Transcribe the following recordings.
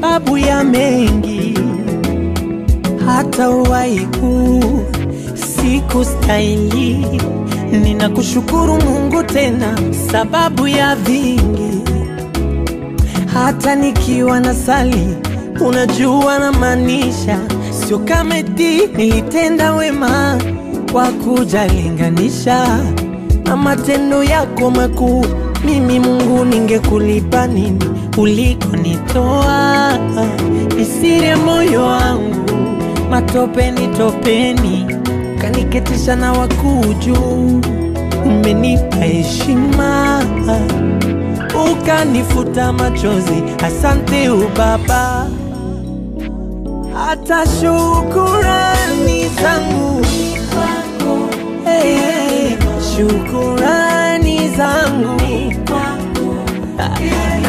sababu ya mengi, hata waiku siku stahili. Ninakushukuru Mungu tena sababu ya vingi, hata nikiwa na sali unajua na maanisha. Sio kama eti nilitenda wema kwa kujalinganisha na matendo yako makuu. Mimi Mungu ningekulipa nini ulikonitoa? Nisire moyo wangu matopeni topeni, kaniketisha na wakuu juu. Umenipa heshima ukanifuta machozi, asante Baba. Hata shukurani zangu kwako, shukurani zangu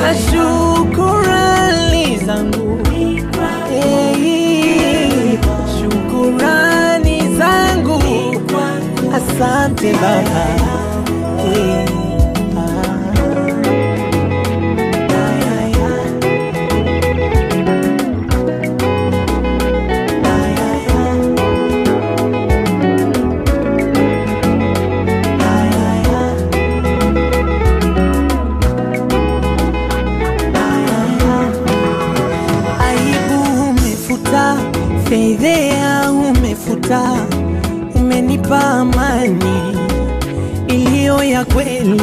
na shukurani zangu, shukurani zangu, asante Baba. Fedhea umefuta, umenipa amani iliyo ya kweli.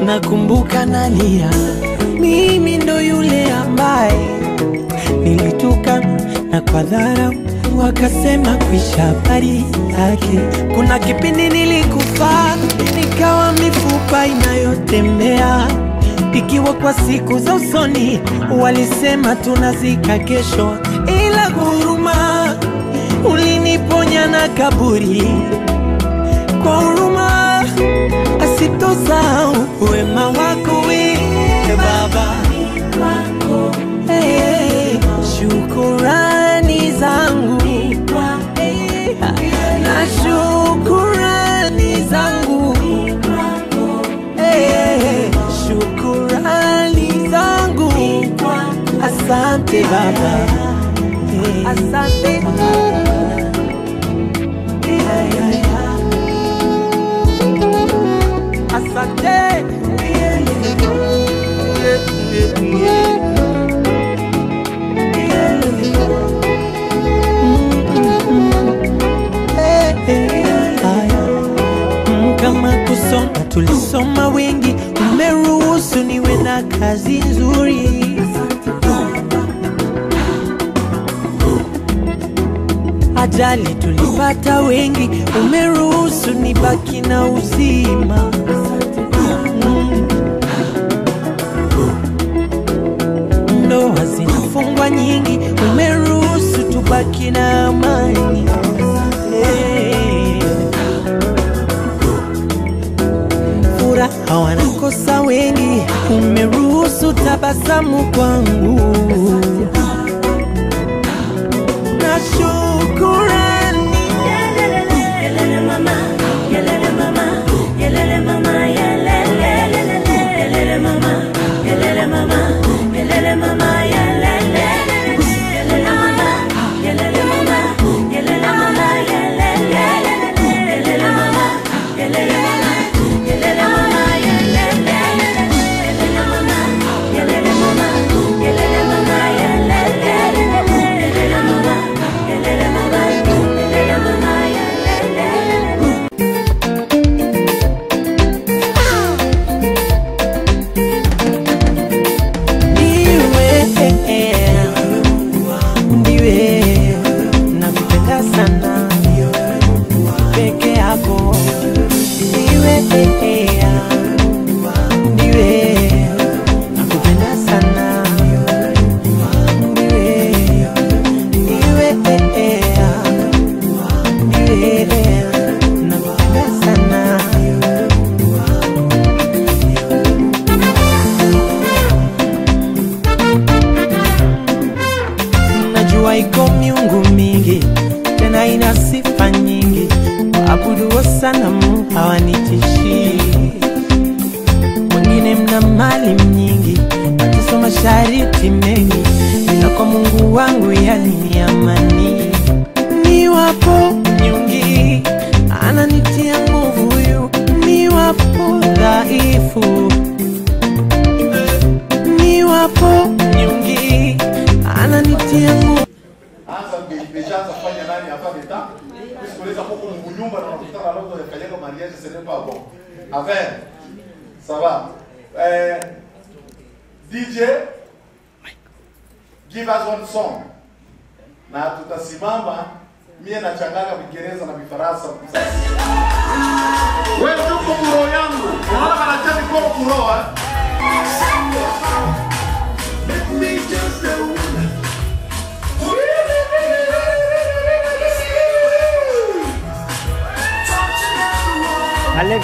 Nakumbuka nalia, mimi ndo yule ambaye nilituka na kwa dharau wakasema kuisha habari yake. Kuna kipindi nilikufa nikawa mifupa inayotembea, ikiwa kwa siku za usoni walisema tunazika kesho, ila huruma uliniponya na kaburi. Kwa huruma asitosahau wema wako wewe Baba. Shukurani zangu na shukurani zangu, shukurani zangu, asante Baba, asante. Asante. Kama kusoma tulisoma wengi, umeruhusu niwe na kazi nzuri. Ajali tulipata wengi, umeruhusu nibaki na uzima. Ndoa zinafungwa nyingi, umeruhusu tubaki na amani. Furaha wanakosa wengi, umeruhusu tabasamu kwangu. Na shukurani, yelele mama, yelele mama, yelele mama, yelele mama, yelele mama, yelele mama, yelele mama, yelele mama, yelele mama, yelele mama, yelele mama, yelele mama, yelele mama, yelele mama, yelele mama, hawanitishi. Wengine mna mali nyingi, natusoma shariti mengi, bila kwa Mungu wangu yani amani. Niwapo nyonge ananitia nguvu huyu, niwapo dhaifu, niwapo nyonge ananitia nguvu. Anza biashara fanya nani hapa beta? Usikoleza huko Mungu nyumba na unakutana logo ya Kajenga mariage ce n'est pas bon. Avec ça va. DJ give us one song. Na tutasimama mie na changanga Kiingereza na Kifaransa. Wewe tuko mro yangu. Unaona wanacheza kwa kuroa. Let me just go. Alex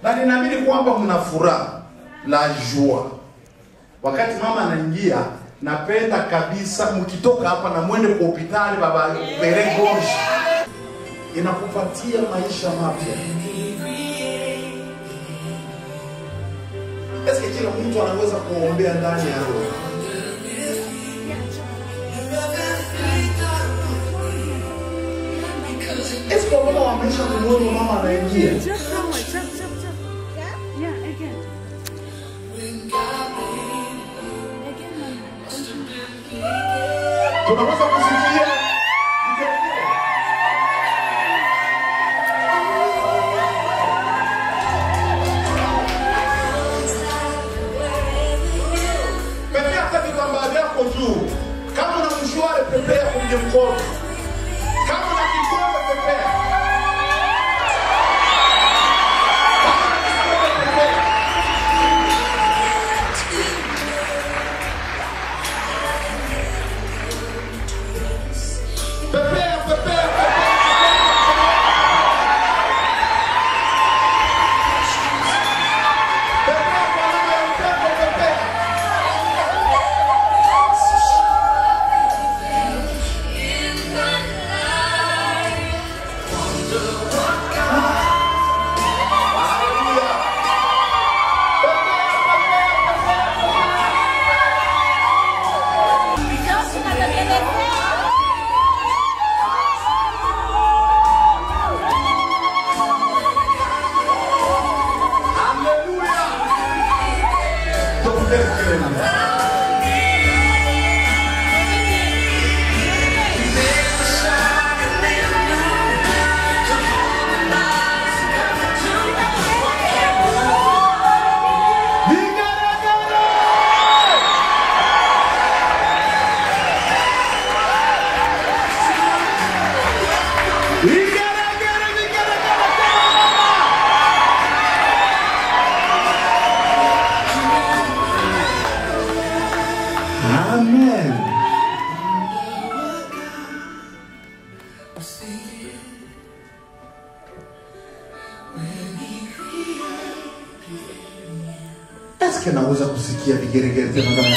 na ninaamini kwamba mna furaha la joie. Wakati mama anaingia, napenda kabisa mkitoka hapa na mwende kwa hospitali baba Bere Gorge. Inakupatia maisha mapya. Eske kila mtu anaweza kuombea ndani ya roho? Because Est-ce qu'on va maisha kumwona mama anaingia? Just throw it. Jump. Yeah, again. Tunaweza kusikia pepea hata vitambaa vyako juu. Kama una mshwari, pepea kwenye mkono. Kama una kikombe, pepea. Kama una kikombe, pepea. Amen. Est-ce que naweza kusikia vigeregere tena kama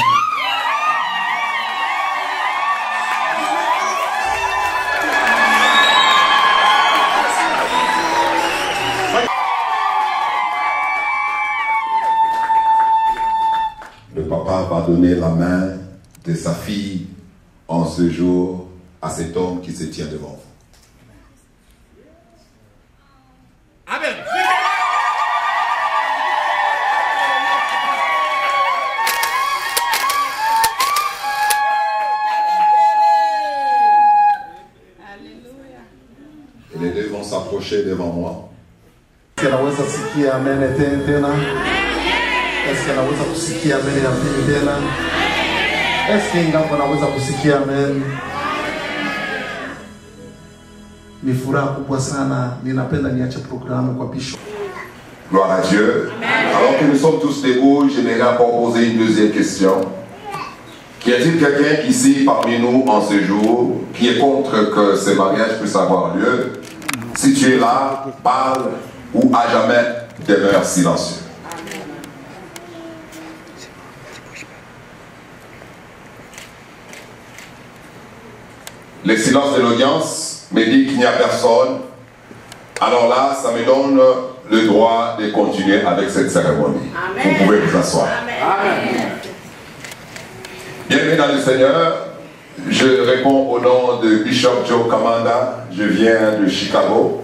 Le papa va donner la main de sa fille en ce jour à cet homme qui se tient devant vous. Amen. Et les deux vont s'approcher devant moi. Est-ce que naweza kusikia amen tena? Est-ce que naweza kusikia amen ya pili tena? Est-ce que ngambo naweza kusikia amen? Ni furaha kubwa sana, ninapenda niache programu kwa bishop. Gloire à Dieu. Alors que nous sommes tous debout, j'aimerais encore poser une deuxième question. Qu'y a-t-il quelqu'un ici parmi nous en ce jour qui est contre que ce mariage puisse avoir lieu? Si tu es là, parle ou à jamais demeure silencieux. Le silence de l'audience me dit qu'il n'y a personne. Alors là, ça me donne le droit de continuer avec cette cérémonie. Amen. Vous pouvez vous asseoir. Amen. Bienvenue dans le Seigneur. Je réponds au nom de Bishop Joe Kamanda. Je viens de Chicago.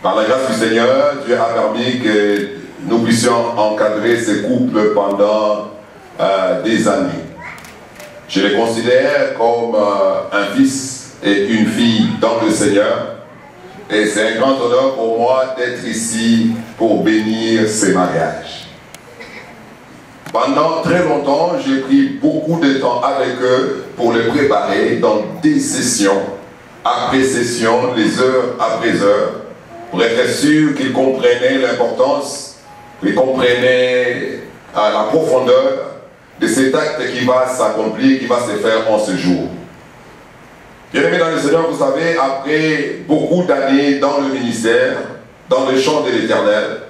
Par la grâce du Seigneur, Dieu a permis que nous puissions encadrer ces couples pendant des années. Je les considère comme un fils et une fille dans le Seigneur. Et c'est un grand honneur pour moi d'être ici pour bénir ces mariages. Pendant très longtemps, j'ai pris beaucoup de temps avec eux pour les préparer dans des sessions, après sessions, les heures après heures, pour être sûr qu'ils comprenaient l'importance, qu'ils comprenaient la profondeur de cet acte qui va s'accomplir, qui va se faire en ce jour. Bien-aimés dans le Seigneur, vous savez, après beaucoup d'années dans le ministère, dans le champ de l'Éternel,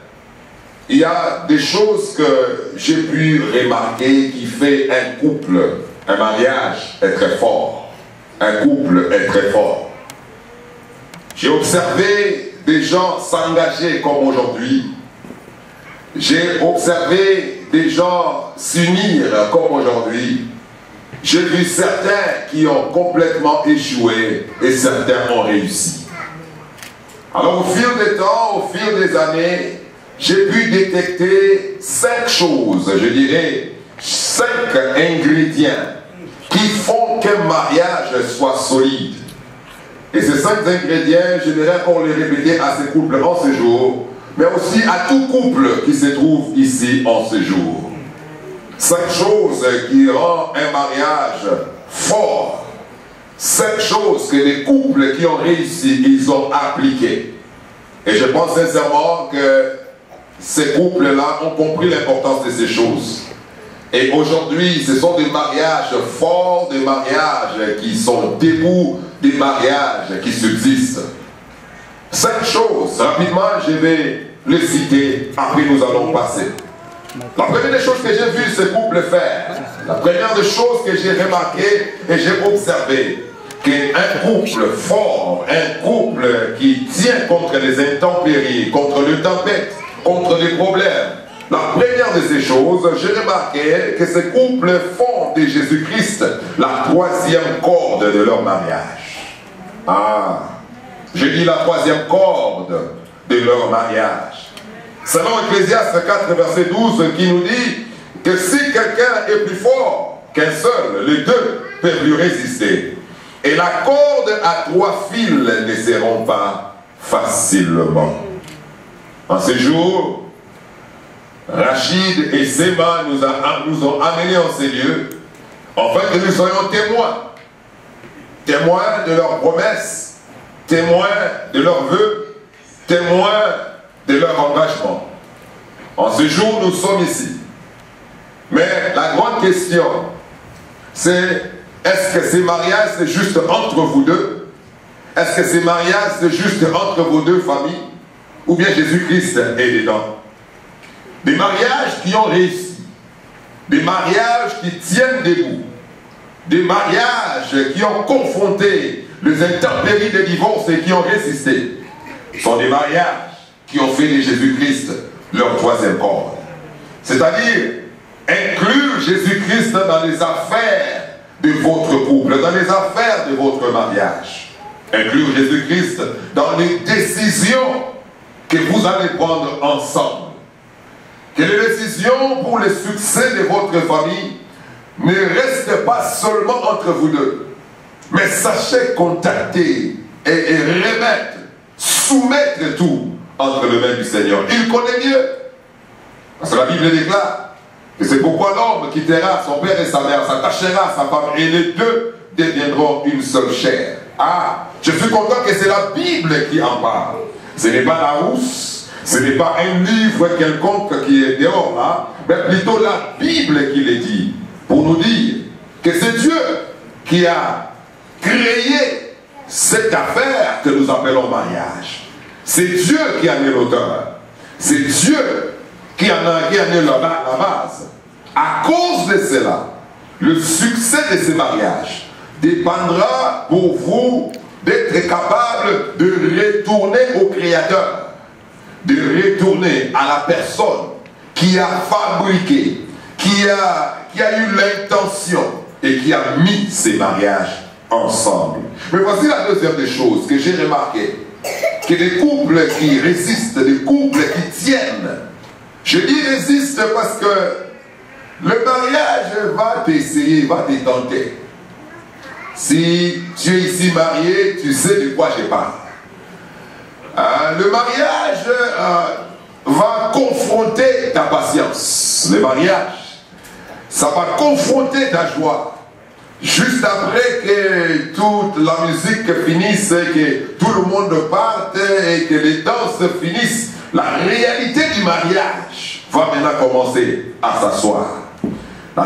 il y a des choses que j'ai pu remarquer qui fait un couple, un mariage est très fort. Un couple est très fort. J'ai observé des gens s'engager comme aujourd'hui. J'ai observé des gens s'unir comme aujourd'hui. J'ai vu certains qui ont complètement échoué et certains ont réussi. Alors au fil des temps, au fil des années, j'ai pu détecter 5 choses, je dirais 5 ingrédients qui font qu'un mariage soit solide. Et ces 5 ingrédients, j'aimerais qu'on les répète à ces couples en ce jour, mais aussi à tout couple qui se trouve ici en ce jour. 5 choses qui rendent un mariage fort. 5 choses que les couples qui ont réussi, ils ont appliquées. Et je pense sincèrement que ces couples-là ont compris l'importance de ces choses. Et aujourd'hui, ce sont des mariages forts, des mariages qui sont debout, des mariages qui subsistent. 5 choses, rapidement, je vais les citer, après nous allons passer. La première des choses que j'ai vu ce couple faire, la première des choses que j'ai remarqué et j'ai observé, qu'un couple fort, un couple qui tient contre les intempéries, contre les tempêtes, contre les problèmes, la première de ces choses, j'ai remarqué que ces couples font de Jésus-Christ la 3e corde de leur mariage. Ah, je dis la 3e corde de leur mariage. Selon Ecclésiaste 4, verset 12, qui nous dit que si quelqu'un est plus fort qu'un seul, les deux peuvent lui résister. Et la corde à 3 fils ne se rompt pas facilement. En ce jour, Rachid et Sema nous ont amenés en ces lieux, afin que nous soyons témoins. Témoins de leurs promesses, témoins de leurs vœux, témoins de leur engagement. En ce jour, nous sommes ici. Mais la grande question, c'est: est-ce que ces mariages, c'est juste entre vous deux? Est-ce que ces mariages, c'est juste entre vos deux familles? Ou bien Jésus-Christ est dedans? Des mariages qui ont réussi, des mariages qui tiennent debout, des mariages qui ont confronté les intempéries des divorces et qui ont résisté, sont des mariages qui ont fait de Jésus-Christ leur 3e corde. C'est-à-dire inclure Jésus-Christ dans les affaires de votre couple, dans les affaires de votre mariage. Inclure Jésus-Christ dans les décisions que vous allez prendre ensemble. Que les décisions pour le succès de votre famille ne restent pas seulement entre vous deux, mais sachez contacter et remettre, soumettre tout entre les mains du Seigneur. Il connaît mieux. Parce que la Bible déclare que c'est pourquoi l'homme quittera son père et sa mère, s'attachera à sa femme, et les deux deviendront une seule chair. Ah, je suis content que c'est la Bible qui en parle. Ce n'est pas la rousse, ce n'est pas un livre quelconque qui est dehors là, mais plutôt la Bible qui le dit, pour nous dire que c'est Dieu qui a créé cette affaire que nous appelons mariage. C'est Dieu qui a né l'auteur. C'est Dieu qui en a né la base. À cause de cela, le succès de ces mariages dépendra pour vous d'être capable de retourner au Créateur, de retourner à la personne qui a fabriqué, qui a eu l'intention et qui a mis ces mariages ensemble. Mais voici la deuxième des choses que j'ai remarqué, que des couples qui résistent, des couples qui tiennent. Je dis résistent parce que le mariage va t'essayer, va te tenter. Si tu es ici marié, tu sais de quoi je parle. Le mariage va confronter ta patience. Le mariage, ça va confronter ta joie. Juste après que toute la musique finisse, que tout le monde parte et que les danses finissent, la réalité du mariage va maintenant commencer à s'asseoir.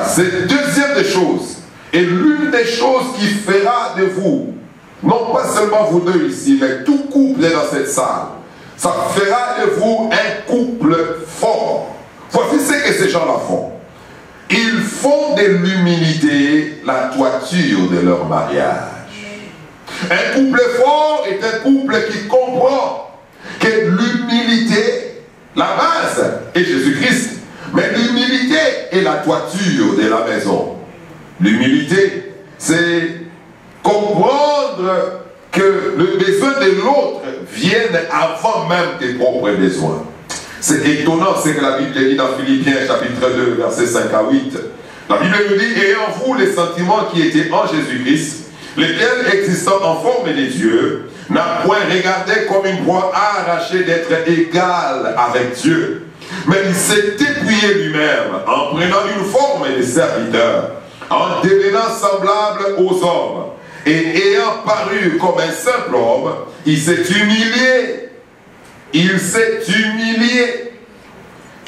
C'est deuxième des choses, et l'une des choses qui fera de vous, non pas seulement vous deux ici, mais tout couple dans cette salle, ça fera de vous un couple fort. Voici ce que ces gens-là font. Ils font de l'humilité la toiture de leur mariage. Un couple fort est un couple qui comprend que l'humilité, la base est Jésus-Christ, mais l'humilité est la toiture de la maison. L'humilité, c'est comprendre que le besoin de l'autre vienne avant même tes propres besoins. C'est étonnant, c'est que la Bible dit dans Philippiens chapitre 2, versets 5 à 8. La Bible nous dit, ayez en vous les sentiments qui étaient en Jésus-Christ, lesquels, existant en forme de Dieu, n'a point regardé comme une proie arrachée d'être égal avec Dieu. Mais il s'est dépouillé lui-même en prenant une forme de serviteur, en devenant semblable aux hommes. Et ayant paru comme un simple homme, il s'est humilié. Il s'est humilié.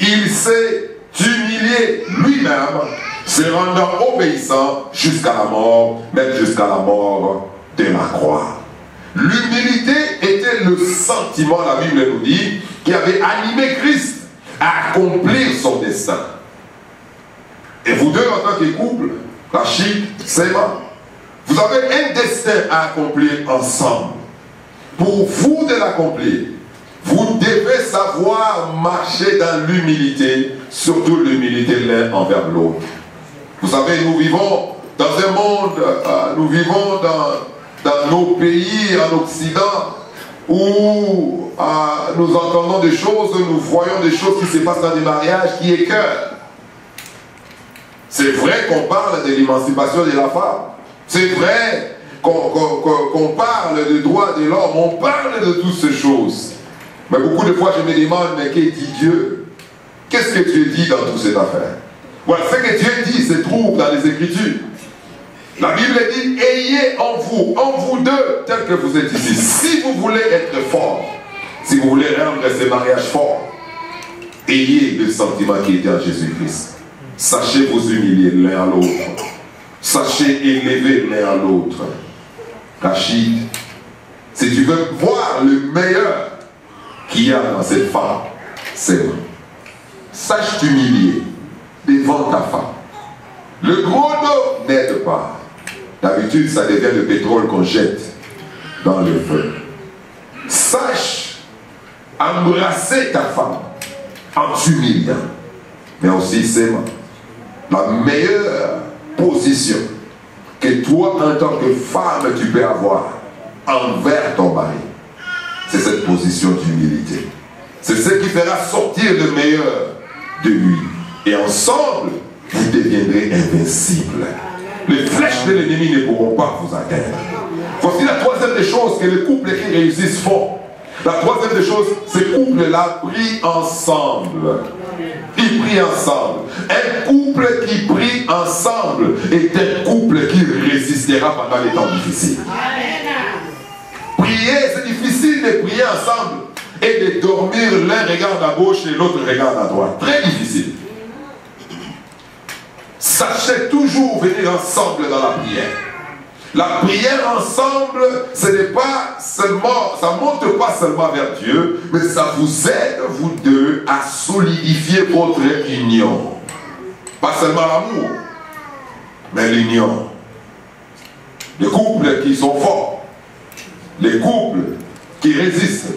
Il s'est humilié lui-même, se rendant obéissant jusqu'à la mort, même jusqu'à la mort de la croix. L'humilité était le sentiment, la Bible nous dit, qui avait animé Christ à accomplir son destin. Et vous deux, en tant que couple, Rachid, Sema, vous avez un destin à accomplir ensemble. Pour vous de l'accomplir, vous devez savoir marcher dans l'humilité, surtout l'humilité l'un envers l'autre. Vous savez, nous vivons dans un monde, nous vivons dans nos pays en Occident, où nous entendons des choses, nous voyons des choses qui se passent dans des mariages qui écœurent. C'est vrai qu'on parle de l'émancipation de la femme. C'est vrai qu'on parle des droits de l'homme. On parle de toutes ces choses. Mais beaucoup de fois, je me demande, mais qu'est-ce que dit Dieu? Qu'est-ce que Dieu dit dans toute cette affaire? Voilà, ce que Dieu dit se trouve dans les Écritures. La Bible dit, ayez en vous deux, tel que vous êtes ici. Si vous voulez être fort, si vous voulez rendre ce mariage fort, ayez le sentiment qui était en Jésus-Christ. Sachez vous humilier l'un à l'autre. Sachez élever l'un à l'autre. Rachid, si tu veux voir le meilleur qu'il y a dans cette femme, c'est vrai. Sache t'humilier devant ta femme. Le gros dos n'aide pas. D'habitude, ça devient le pétrole qu'on jette dans le feu. Sache embrasser ta femme en t'humiliant. Mais aussi, c'est la meilleure position que toi, en tant que femme, tu peux avoir envers ton mari. C'est cette position d'humilité. C'est ce qui fera sortir le meilleur de lui. Et ensemble, vous deviendrez invincibles. Les flèches de l'ennemi ne pourront pas vous atteindre. Voici la troisième des choses que les couples qui réussissent font. La troisième des choses, ces couples-là prient ensemble. Ils prient ensemble. Un couple qui prie ensemble est un couple qui résistera pendant les temps difficiles. Prier, c'est difficile de prier ensemble et de dormir, l'un regarde à gauche et l'autre regarde à droite. Très difficile. Sachez toujours venir ensemble dans la prière. La prière ensemble, ce n'est pas seulement, ça ne monte pas seulement vers Dieu, mais ça vous aide, vous deux, à solidifier votre union. Pas seulement l'amour, mais l'union. Les couples qui sont forts, les couples qui résistent,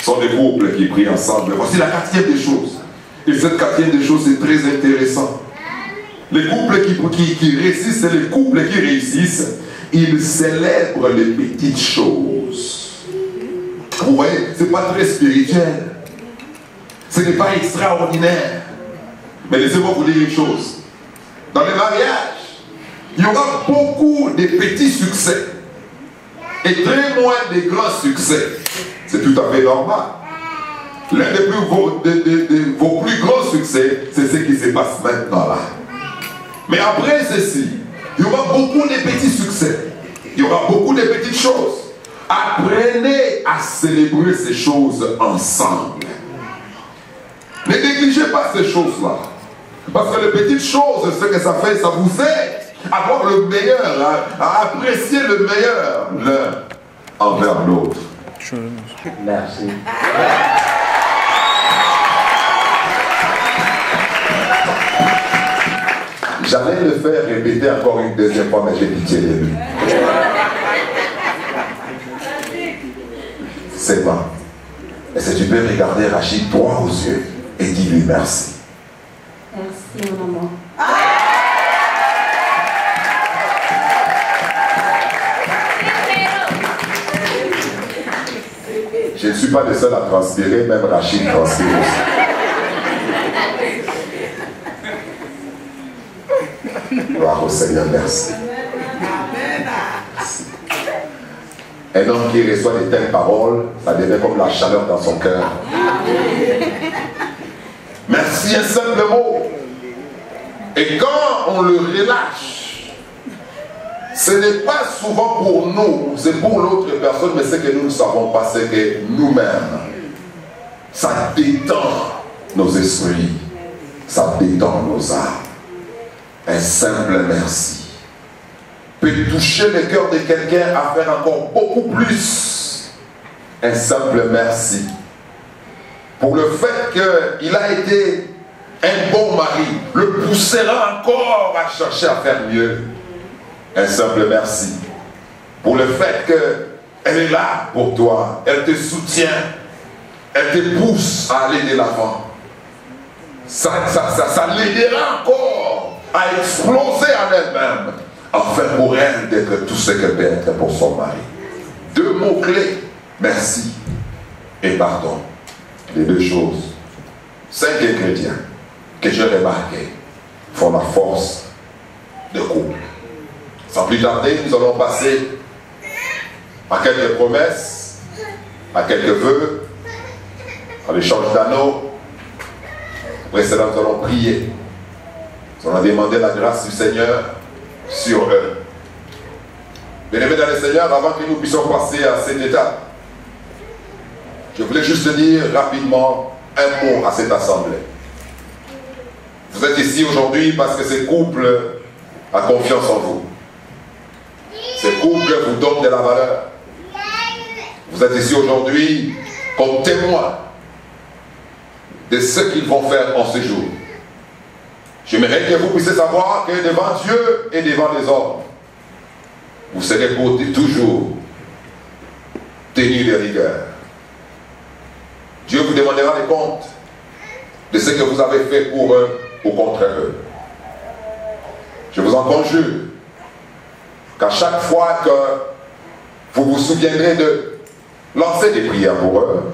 sont des couples qui prient ensemble. Voici la quatrième des choses. Et cette quatrième des choses est très intéressante. Les couples qui résistent et les couples qui réussissent, ils célèbrent les petites choses. Vous voyez, ce n'est pas très spirituel. Ce n'est pas extraordinaire. Mais laissez-moi vous dire une chose. Dans les mariages, il y aura beaucoup de petits succès et très moins de grands succès. C'est tout à fait normal. L'un de vos plus grands succès, c'est ce qui se passe maintenant là. Mais après ceci, il y aura beaucoup de petits succès. Il y aura beaucoup de petites choses. Apprenez à célébrer ces choses ensemble. Ne négligez pas ces choses-là. Parce que les petites choses, ce que ça fait, ça vous aide à voir le meilleur, à apprécier le meilleur l'un envers l'autre. Merci. J'allais le faire répéter encore une deuxième fois, mais j'ai pitié de lui. C'est pas. Est-ce que tu peux regarder Rachid droit aux yeux et dis-lui merci? Merci, mon amour. ne suis pas le seul à transpirer, même Rachid transpire aussi. Gloire au Seigneur, merci. Un homme qui reçoit de telles paroles, ça devient comme la chaleur dans son cœur. Merci, un simple mot. Et quand on le relâche, ce n'est pas souvent pour nous, c'est pour l'autre personne, mais ce que nous ne savons pas, c'est que nous-mêmes, ça détend nos esprits, ça détend nos âmes. Un simple merci peut toucher le cœur de quelqu'un à faire encore beaucoup plus. Un simple merci pour le fait qu'il a été un bon mari, le poussera encore à chercher à faire mieux. Un simple merci pour le fait qu'elle est là pour toi, elle te soutient, elle te pousse à aller de l'avant. Ça l'aidera encore à exploser en elle-même, afin pour elle d'être tout ce qu'elle peut être pour son mari. Deux mots-clés, merci et pardon. Les deux choses. 5 ingrédients que j'ai remarqués font la force de couple. Sans plus tarder, nous allons passer à quelques promesses, à quelques vœux, à l'échange d'anneaux. Après cela, nous allons prier. Nous allons demander la grâce du Seigneur sur eux. Bien-aimés dans le Seigneur, avant que nous puissions passer à cette étape, je voulais juste dire rapidement un mot à cette assemblée. Vous êtes ici aujourd'hui parce que ce couple a confiance en vous. Ce couple vous donne de la valeur. Vous êtes ici aujourd'hui comme témoin de ce qu'ils vont faire en ce jour. J'aimerais que vous puissiez savoir que devant Dieu et devant les hommes, vous serez toujours tenus de rigueur. Dieu vous demandera des comptes de ce que vous avez fait pour eux ou contre eux. Je vous en conjure qu'à chaque fois que vous vous souviendrez de lancer des prières pour eux,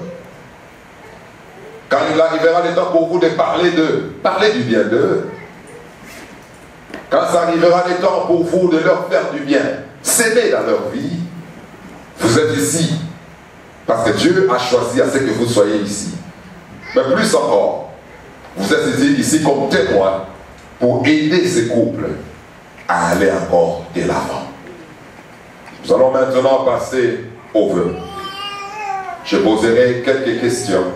quand il arrivera le temps pour vous de parler du bien d'eux, quand ça arrivera le temps pour vous de leur faire du bien, s'aimer dans leur vie, vous êtes ici parce que Dieu a choisi à ce que vous soyez ici. Mais plus encore, vous êtes ici comme témoin pour aider ces couples à aller encore de l'avant. Nous allons maintenant passer au vœu. Je poserai quelques questions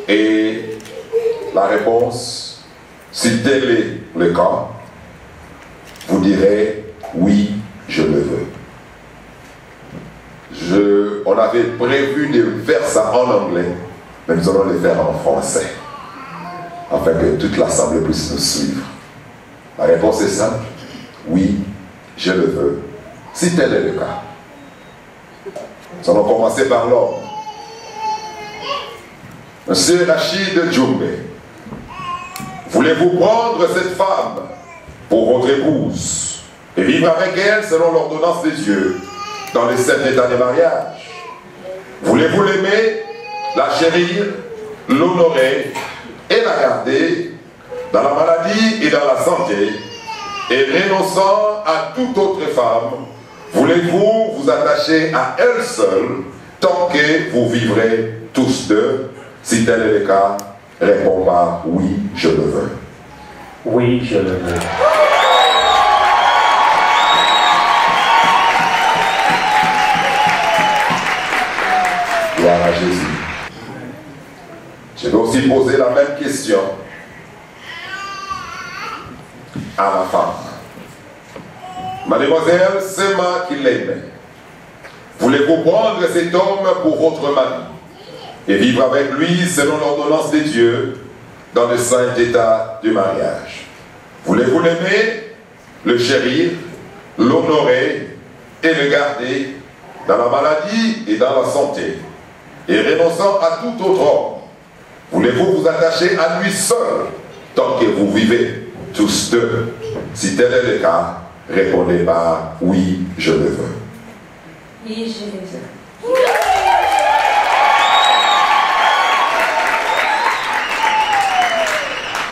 et la réponse, si tel est le cas, vous direz oui, je le veux. On avait prévu de faire ça en anglais, mais nous allons le faire en français, afin que toute l'assemblée puisse nous suivre. La réponse est simple, oui, je le veux, si tel est le cas. Nous allons commencer par l'homme. Monsieur Rachid Djoumbe, voulez-vous prendre cette femme pour votre épouse et vivre avec elle selon l'ordonnance de Dieu dans les 7 états de mariage? Voulez-vous l'aimer, la chérir, l'honorer et la garder dans la maladie et dans la santé, et renonçant à toute autre femme, voulez-vous vous attacher à elle seule tant que vous vivrez tous deux? Si tel est le cas, réponds par oui, je le veux. Oui, je le veux. Gloire à Jésus. Je vais aussi poser la même question à la femme. Mademoiselle, c'est moi qui l'aime. Voulez-vous prendre cet homme pour votre mari et vivre avec lui selon l'ordonnance de Dieu dans le saint état du mariage? Voulez-vous l'aimer, le chérir, l'honorer et le garder dans la maladie et dans la santé, et renonçant à tout autre homme? Voulez-vous vous attacher à lui seul tant que vous vivez tous deux? Si tel est le cas, répondez par oui, je le veux. Oui, je le veux.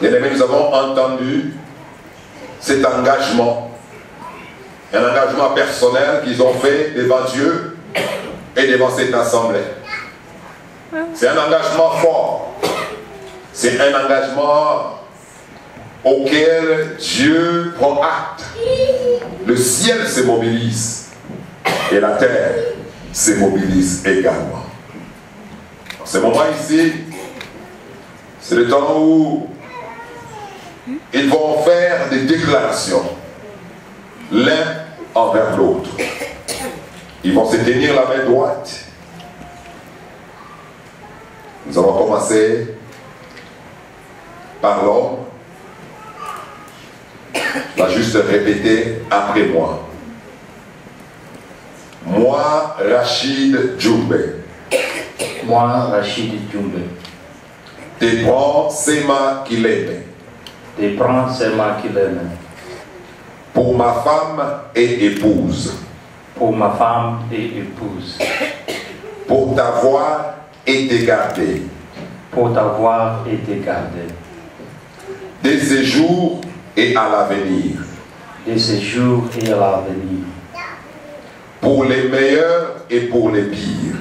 Bien-aimés, nous avons entendu cet engagement, un engagement personnel qu'ils ont fait devant Dieu et devant cette assemblée. C'est un engagement fort. C'est un engagement auquel Dieu prend acte. Le ciel se mobilise et la terre se mobilise également. En ce moment ici, c'est le temps où ils vont faire des déclarations l'un envers l'autre. Ils vont se tenir la main droite. Nous allons commencer par l'homme. Va juste répéter après moi. Moi, Rachid Djoumbe. Moi, Rachid Djoumbe. Te prends Sema Kileme. Te prends Sema Kileme. Pour ma femme et épouse. Pour ma femme et épouse. Pour t'avoir et te garder. Pour t'avoir et te garder. Dès ces jours et à l'avenir. De ce jour et à l'avenir. Pour les meilleurs et pour les pires.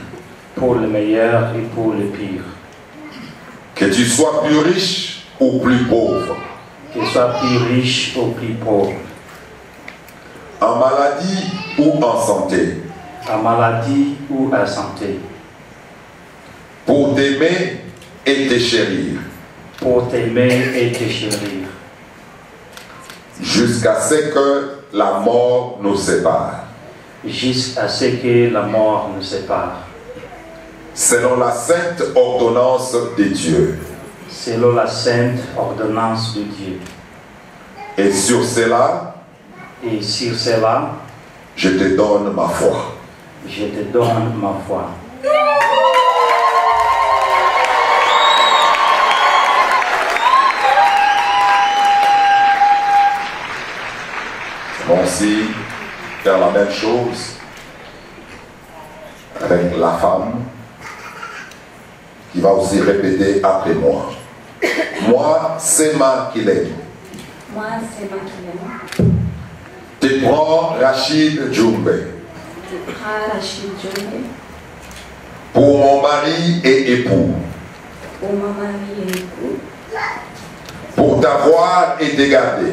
Pour le meilleur et pour le pire. Que tu sois plus riche ou plus pauvre. Que tu sois plus riche ou plus pauvre. En maladie ou en santé. En maladie ou en santé. Pour t'aimer et te chérir. Pour t'aimer et te chérir. Jusqu'à ce que la mort nous sépare. Jusqu'à ce que la mort nous sépare. Selon la sainte ordonnance de Dieu. Selon la sainte ordonnance de Dieu. Et sur cela, je te donne ma foi. Je te donne ma foi. On va aussi faire la même chose avec la femme qui va aussi répéter après moi. Moi, c'est ma Kilem. Moi, c'est ma Kilem. Te prends Rachid Djoumbe. Tu prends Rachid Djoumbe. Pour mon mari et époux. Pour mon mari et époux. Pour t'avoir et te garder.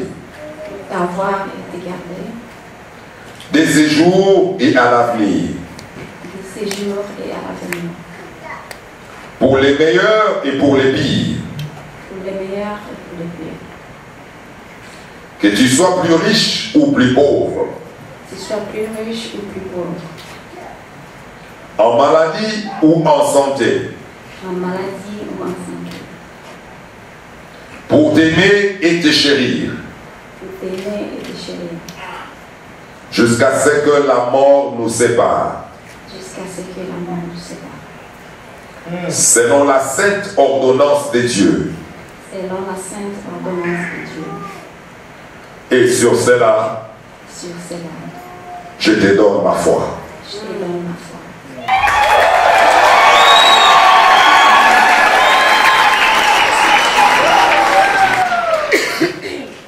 Pour t'avoir et te garder. Dès ces jours et à l'avenir. De ces jours et à l'avenir. Pour les meilleurs et pour les pires. Pour les meilleurs et pour les pires. Que tu sois plus riche ou plus pauvre. Que tu sois plus riche ou plus pauvre. En maladie ou en santé. En maladie ou en santé. Pour t'aimer et te chérir. Pour t'aimer et te chérir. Jusqu'à ce que la mort nous sépare. Jusqu'à ce que la mort nous sépare. Selon la sainte ordonnance de Dieu. Selon la sainte ordonnance de Dieu. Et sur cela, je te donne ma foi. Je te donne ma foi.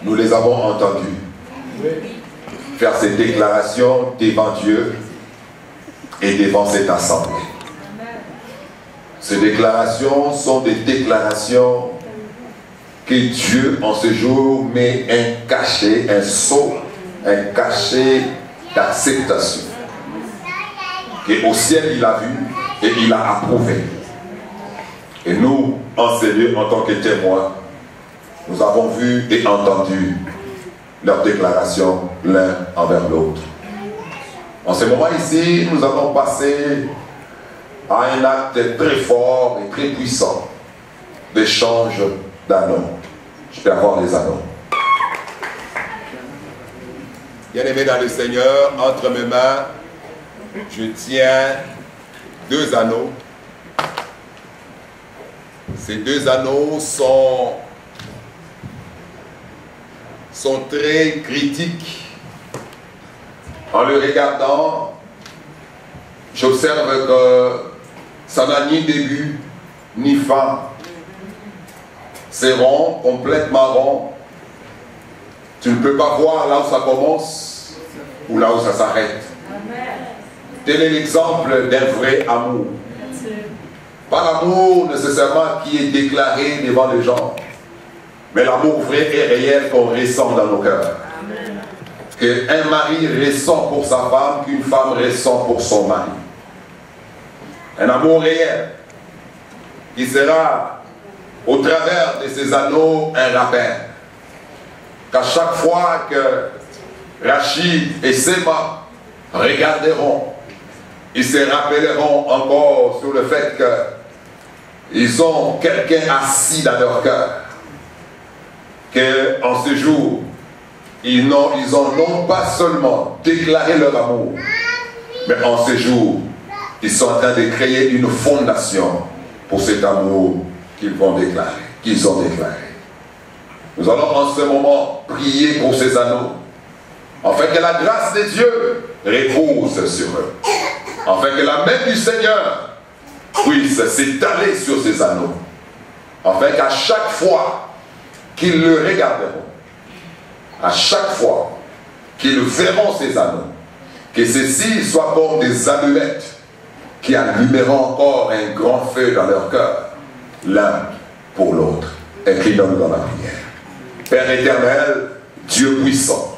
Nous les avons entendus faire ces déclarations devant Dieu et devant cette assemblée. Ces déclarations sont des déclarations que Dieu en ce jour met un cachet, un sceau, un cachet d'acceptation. Que au ciel il a vu et il a approuvé. Et nous, en ce lieu, en tant que témoins, nous avons vu et entendu leurs déclarations l'un envers l'autre. En ce moment ici, nous allons passer à un acte très fort et très puissant d'échange d'anneaux. Je peux avoir les anneaux. Bien-aimé dans le Seigneur, entre mes mains, je tiens 2 anneaux. Ces 2 anneaux sont très critiques. En le regardant, j'observe que ça n'a ni début ni fin. c'est rond, complètement rond. Tu ne peux pas voir là où ça commence ou là où ça s'arrête. Tel est l'exemple d'un vrai amour. Pas l'amour nécessairement qui est déclaré devant les gens, mais l'amour vrai et réel qu'on ressent dans nos cœurs. Qu'un mari ressent pour sa femme, qu'une femme ressent pour son mari. Un amour réel qui sera au travers de ces anneaux un rappel. Qu'à chaque fois que Rachid et Sema regarderont, ils se rappelleront encore sur le fait qu'ils ont quelqu'un assis dans leur cœur. Qu'en ce jour, ils ont non pas seulement déclaré leur amour, mais en ce jour, ils sont en train de créer une fondation pour cet amour qu'ils vont déclarer, qu'ils ont déclaré. Nous allons en ce moment prier pour ces anneaux, afin que la grâce de Dieu repose sur eux, afin que la main du Seigneur puisse s'étaler sur ces anneaux, afin qu'à chaque fois qu'ils le regarderont, à chaque fois qu'ils verront ces anneaux, que ceux-ci soient comme des allumettes qui allumeront encore un grand feu dans leur cœur, l'un pour l'autre. Inclinons-nous dans la prière. Père éternel, Dieu puissant,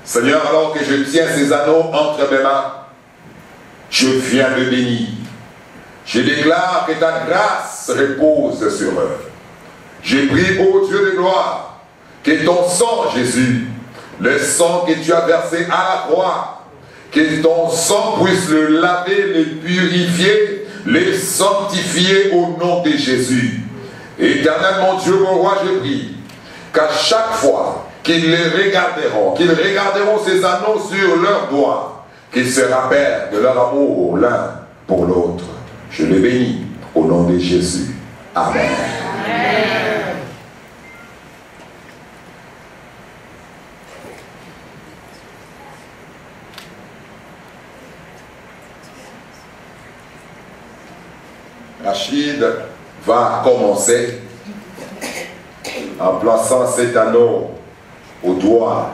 Seigneur, alors que je tiens ces anneaux entre mes mains, je viens de bénir. Je déclare que ta grâce repose sur eux. Je prie, ô Dieu de gloire, que ton sang, Jésus, le sang que tu as versé à la croix, que ton sang puisse le laver, le purifier, le sanctifier au nom de Jésus. Éternel mon Dieu, mon roi, je prie qu'à chaque fois qu'ils les regarderont, qu'ils regarderont ces anneaux sur leurs doigts, qu'ils se rappellent de leur amour l'un pour l'autre. Je les bénis au nom de Jésus. Amen. Amen. Rachid va commencer en plaçant cet anneau au doigt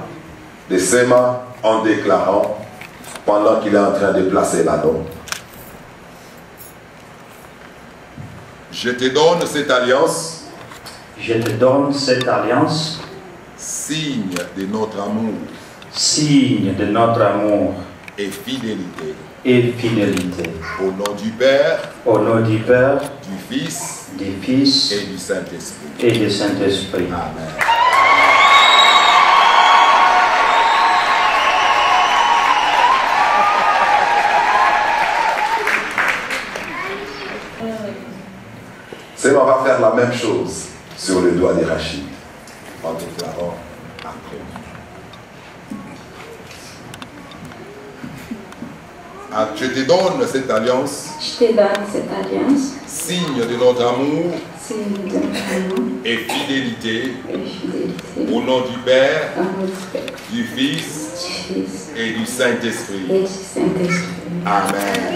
de ses mains en déclarant pendant qu'il est en train de placer l'anneau. Je te donne cette alliance. Je te donne cette alliance. Signe de notre amour. Signe de notre amour. Et fidélité. Et fidélité. Au nom du Père. Au nom du Père. Du Fils. Du Fils. Et du Saint-Esprit. Et du Saint-Esprit. Amen. C'est on va faire la même chose sur le doigt de Rachid en déclarant après. Ah, je te donne cette alliance. Je te donne cette alliance. Signe de notre amour. Signe de notre amour. Et fidélité. Et fidélité. Au nom du Père. Au nom du Père. Du Fils. Et du Saint-Esprit. Et du Saint-Esprit. Amen.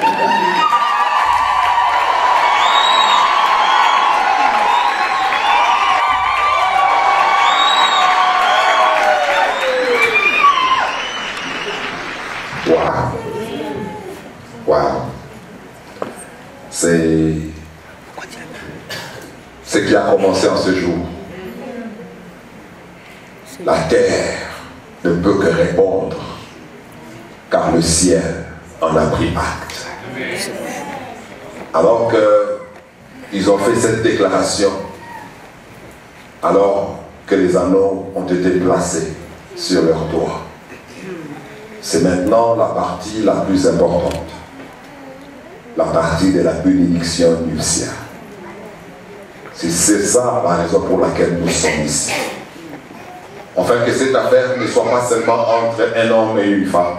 C'est ce qui a commencé en ce jour. La terre ne peut que répondre, car le ciel en a pris acte. Alors qu'ils ont fait cette déclaration, alors que les anneaux ont été placés sur leurs doigts, c'est maintenant la partie la plus importante. La partie de la bénédiction nuptiale. C'est ça la raison pour laquelle nous sommes ici. Afin que cette affaire ne soit pas seulement entre un homme et une femme.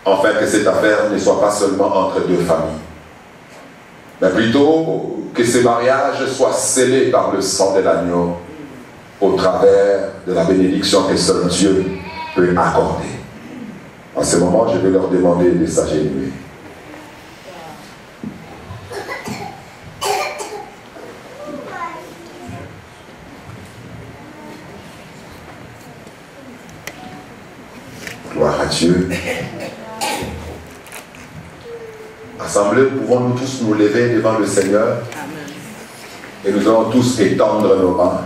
Afin que cette affaire ne soit pas seulement entre deux familles. Mais plutôt que ce mariage soit scellé par le sang de l'agneau au travers de la bénédiction que seul Dieu peut accorder. En ce moment, je vais leur demander de s'agenouiller. Gloire à Dieu. Assemblée, pouvons-nous tous nous lever devant le Seigneur et nous allons tous étendre nos mains.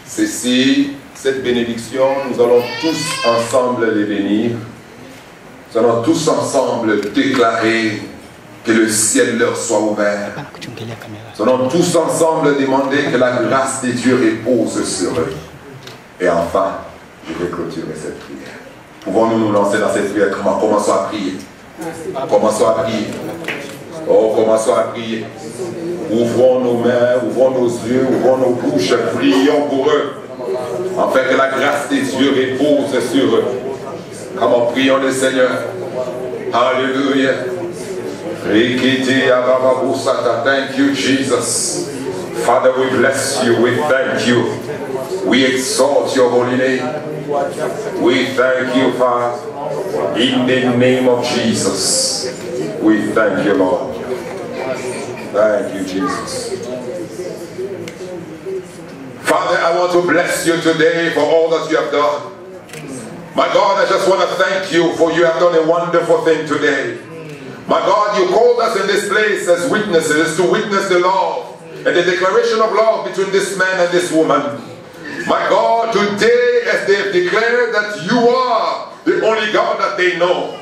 Cette bénédiction, nous allons tous ensemble les bénir. Nous allons tous ensemble déclarer que le ciel leur soit ouvert. Nous allons tous ensemble demander que la grâce de Dieu repose sur eux. Et enfin, je vais clôturer cette prière. Pouvons-nous nous lancer dans cette prière? Commençons à prier. Commençons à prier. Oh, commençons à prier. Ouvrons nos mains, ouvrons nos yeux, ouvrons nos bouches, prions pour eux. Afin que la grâce des dieux repose sur eux. Comment prions le Seigneur? Alléluia. Thank you, Jesus. Father, we bless you, we thank you. We exalt your holy name. We thank you, Father. In the name of Jesus. We thank you, Lord. Thank you, Jesus. Father, I want to bless you today for all that you have done. My God, I just want to thank you for you have done a wonderful thing today. My God, you called us in this place as witnesses to witness the love and the declaration of love between this man and this woman. My God, today as they have declared that you are the only God that they know,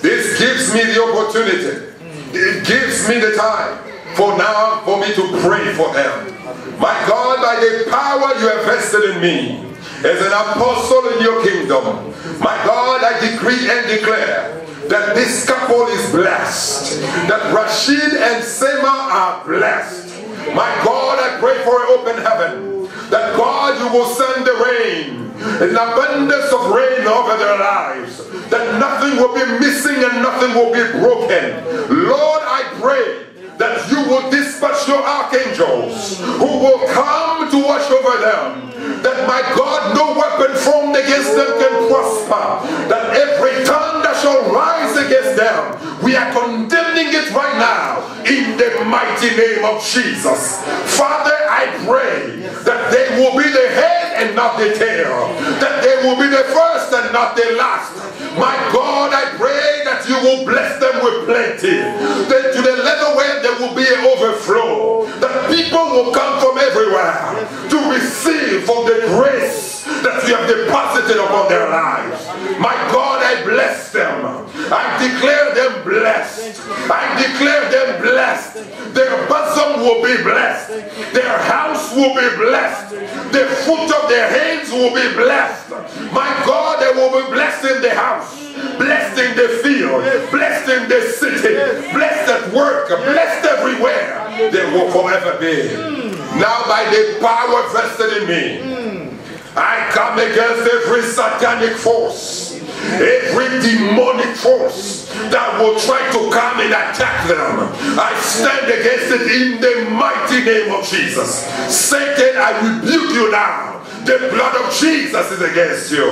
this gives me the opportunity. It gives me the time for now for me to pray for them. My God, by the power you have vested in me as an apostle in your kingdom, my God, I decree and declare that this couple is blessed, that Rashid and Sema are blessed. My God, I pray for an open heaven, that God, you will send the rain, an abundance of rain over their lives, that nothing will be missing and nothing will be broken. Lord, I pray that you will dispatch your archangels who will come to watch over them, that my God, no weapon formed against them can prosper, that every tongue that shall rise against them, we are condemning it right now in the mighty name of Jesus. Father, I pray that they will be the head and not the tail, that they will be the first and not the last. My God, I pray that you will bless them with plenty, that to the level where there will be an overflow, that people will come from everywhere to receive from the grace that you have deposited upon their lives. My God, I bless them. I declare them blessed. I declare them blessed. Their bosom will be blessed. Their house will be blessed. The fruit of their hands will be blessed. My God, they will be blessed in the house, blessed in the field, blessed in the city, blessed at work, blessed everywhere. They will forever be. Now by the power vested in me, I come against every satanic force, every demonic force that will try to come and attack them. I stand against it in the mighty name of Jesus. Satan, I rebuke you now. The blood of Jesus is against you.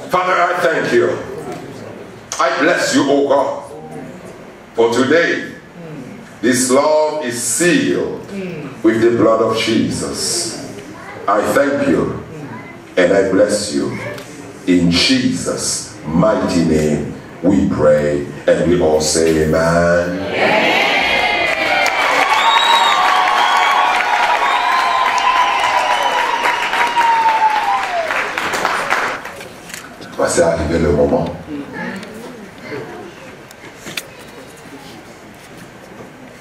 Father, I thank you. I bless you, O God. For today, this love is sealed with the blood of Jesus. I thank you and I bless you. In Jesus' mighty name we pray and we all say amen. C'est arrivé le moment.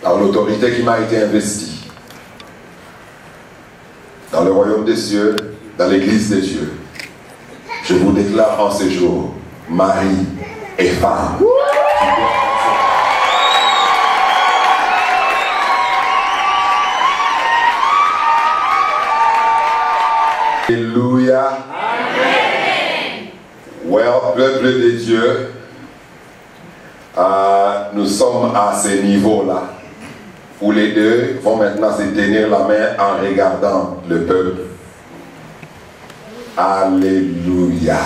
Par l'autorité qui m'a été investie dans le royaume des cieux, dans l'église des dieux, je vous déclare en ce jour, mari et femme. Alléluia. Well, peuple de Dieu, nous sommes à ce niveau-là où les deux vont maintenant se tenir la main en regardant le peuple. Alléluia.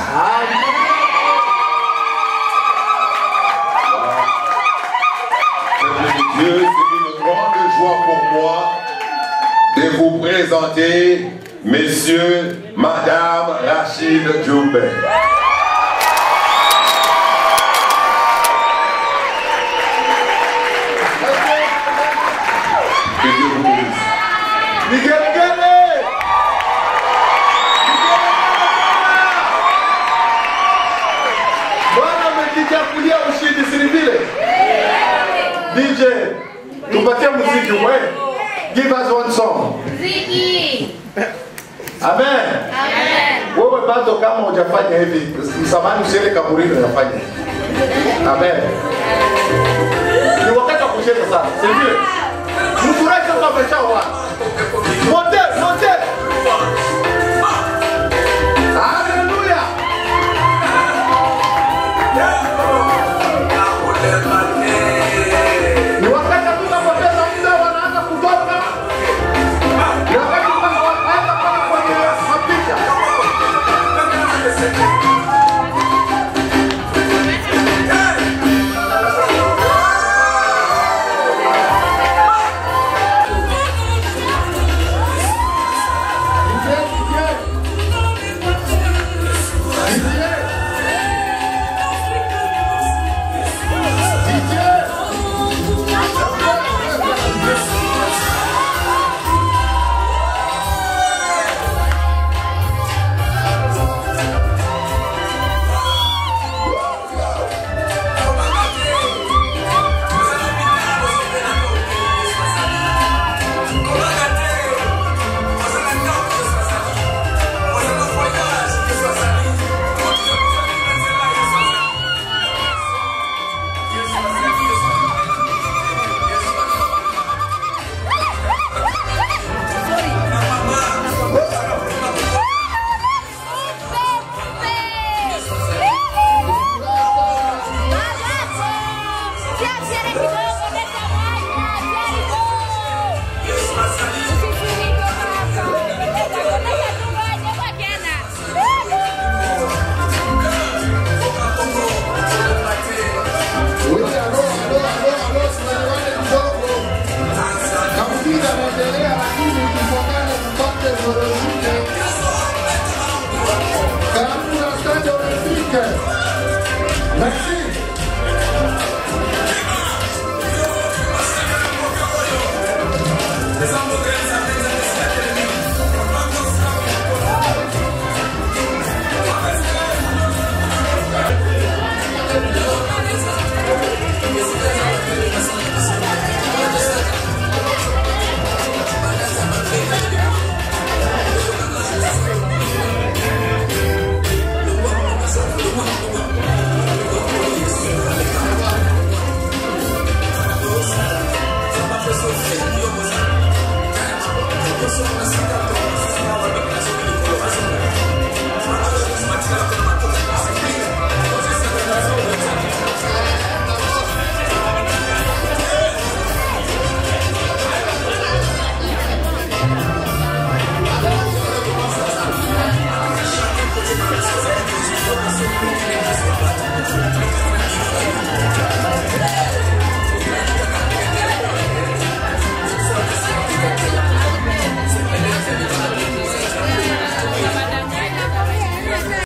Peuple de Dieu, c'est une grande joie pour moi de vous présenter Messieurs, Madame Rachid Djoumbe. Que Dieu vous bénisse. DJ, tupatie muziki wewe. Give us one song. Ziki. Amen. Amen. Wewe bado kama hujafanya hivi, msamani usiende kaburini unafanya. Amen. Ni wakati wa kucheza sana. Sivyo? Mfurahi sasa umeshaoa. Mote, mote. Hallelujah. Ni wakati tunapoteza muda wanaanza kutoka. Ni wakati tunaanza kwenye mapicha. Merci.